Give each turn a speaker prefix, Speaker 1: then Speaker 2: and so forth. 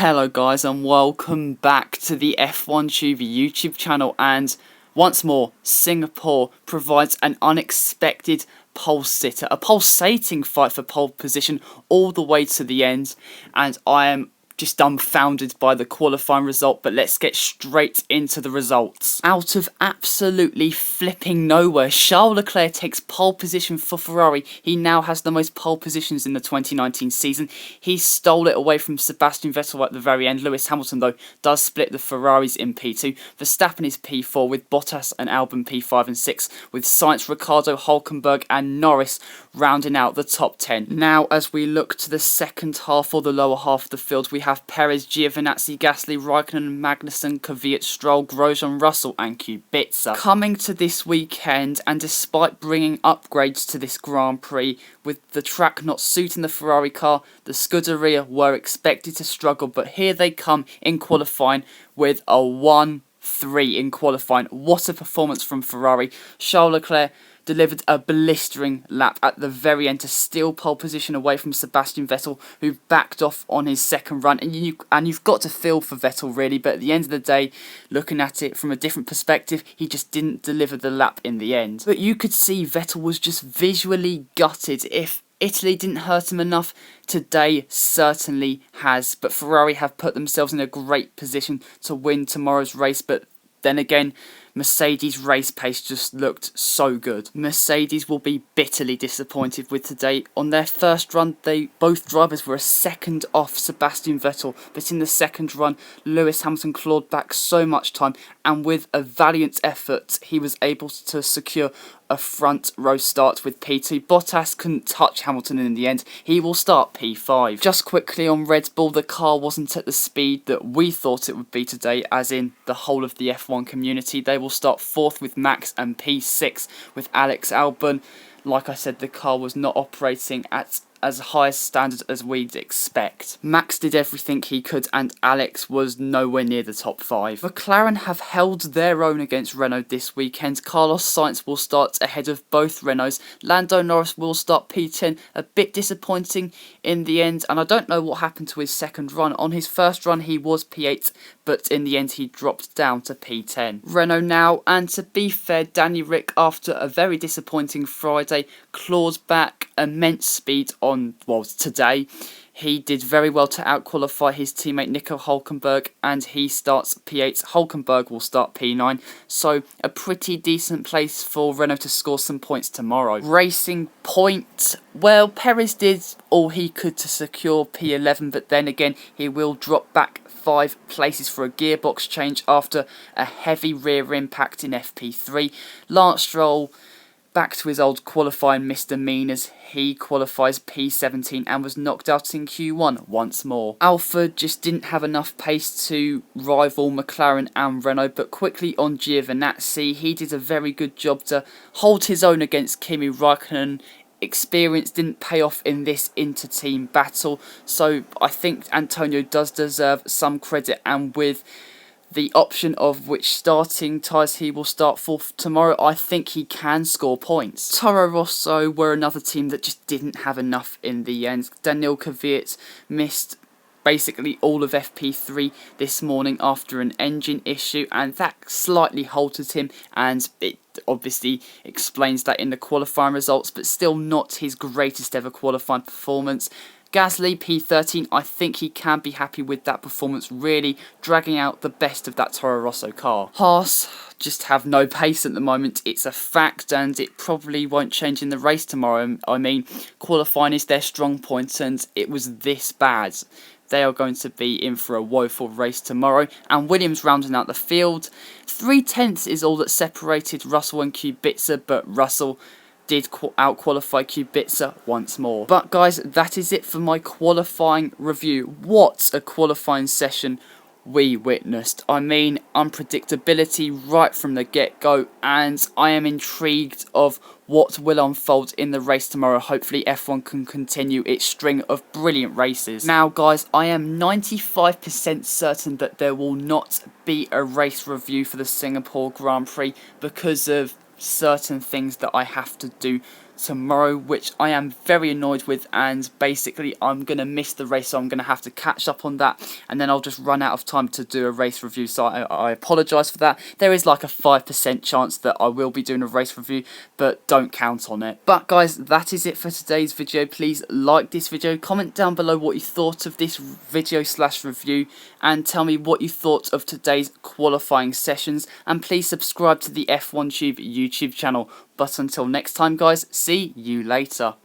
Speaker 1: Hello guys and welcome back to the F1 Tuber YouTube channel, and once more Singapore provides an unexpected a pulsating fight for pole position all the way to the end, and I am just dumbfounded by the qualifying result. But let's get straight into the results. Out of absolutely flipping nowhere, Charles Leclerc takes pole position for Ferrari. He now has the most pole positions in the 2019 season. He stole it away from Sebastian Vettel at the very end. Lewis Hamilton, though, does split the Ferraris in P2. Verstappen is P4, with Bottas and Albon P5 and 6, with Sainz, Ricciardo, Hülkenberg and Norris rounding out the top 10. Now, as we look to the second half, or the lower half of the field, we have Perez, Giovinazzi, Gasly, Raikkonen, Magnussen, Kvyat, Stroll, Grosjean, Russell and Kubica. Coming to this weekend, and despite bringing upgrades to this Grand Prix, with the track not suiting the Ferrari car, the Scuderia were expected to struggle, but here they come in qualifying with a 1-3 in qualifying. What a performance from Ferrari. Charles Leclerc delivered a blistering lap at the very end to steal pole position away from Sebastian Vettel, who backed off on his second run. And you've got to feel for Vettel, really, but at the end of the day, looking at it from a different perspective, he just didn't deliver the lap in the end. But you could see Vettel was just visually gutted. If Italy didn't hurt him enough, today certainly has. But Ferrari have put themselves in a great position to win tomorrow's race. But then again, Mercedes' race pace just looked so good. Mercedes will be bitterly disappointed with today. On their first run, both drivers were a second off Sebastian Vettel, but in the second run, Lewis Hamilton clawed back so much time, and with a valiant effort, he was able to secure a front row start with P2. Bottas couldn't touch Hamilton in the end. He will start P5. Just quickly on Red Bull, the car wasn't at the speed that we thought it would be today, as in the whole of the F1 community. They will start 4th with Max and P6 with Alex Albon. Like I said, the car was not operating at as high a standard as we'd expect. Max did everything he could and Alex was nowhere near the top 5. McLaren have held their own against Renault this weekend. Carlos Sainz will start ahead of both Renaults. Lando Norris will start P10. A bit disappointing in the end, and I don't know what happened to his second run. On his first run he was P8, but in the end he dropped down to P10. Renault now, and to be fair, Danny Ric, after a very disappointing Friday, clawed back immense speed today. He did very well to outqualify his teammate Nico Hülkenberg, and he starts P8. Hülkenberg will start P9, so a pretty decent place for Renault to score some points tomorrow. Racing Point, well, Perez did all he could to secure P11, but then again he will drop back 5 places for a gearbox change after a heavy rear impact in FP3. Lance Stroll, back to his old qualifying misdemeanours. He qualifies P17 and was knocked out in Q1 once more. Alpha just didn't have enough pace to rival McLaren and Renault, but quickly on Giovinazzi, he did a very good job to hold his own against Kimi Raikkonen. Experience didn't pay off in this inter-team battle, so I think Antonio does deserve some credit, and with the option of which starting tyres he will start for tomorrow, I think he can score points. Toro Rosso were another team that just didn't have enough in the end. Daniil Kvyat missed basically all of FP3 this morning after an engine issue, and that slightly halted him, and it obviously explains that in the qualifying results, but still not his greatest ever qualifying performance. Gasly, P13, I think he can be happy with that performance, really dragging out the best of that Toro Rosso car. Haas just have no pace at the moment, it's a fact, and it probably won't change in the race tomorrow. I mean, qualifying is their strong point, and it was this bad. They are going to be in for a woeful race tomorrow. And Williams rounding out the field. 3/10 is all that separated Russell and Kubica, but Russell did out-qualify Kubica once more. But guys, that is it for my qualifying review. What a qualifying session we witnessed. I mean, unpredictability right from the get-go, and I am intrigued of what will unfold in the race tomorrow. Hopefully F1 can continue its string of brilliant races. Now guys, I am 95% certain that there will not be a race review for the Singapore Grand Prix because of certain things that I have to do tomorrow, which I am very annoyed with, and basically I'm going to miss the race, so I'm going to have to catch up on that, and then I'll just run out of time to do a race review, so I apologise for that. There is like a 5% chance that I will be doing a race review, but don't count on it. But guys, that is it for today's video. Please like this video, comment down below what you thought of this video slash review, and tell me what you thought of today's qualifying sessions, and please subscribe to the F1 Tube YouTube channel. But until next time guys, see you later.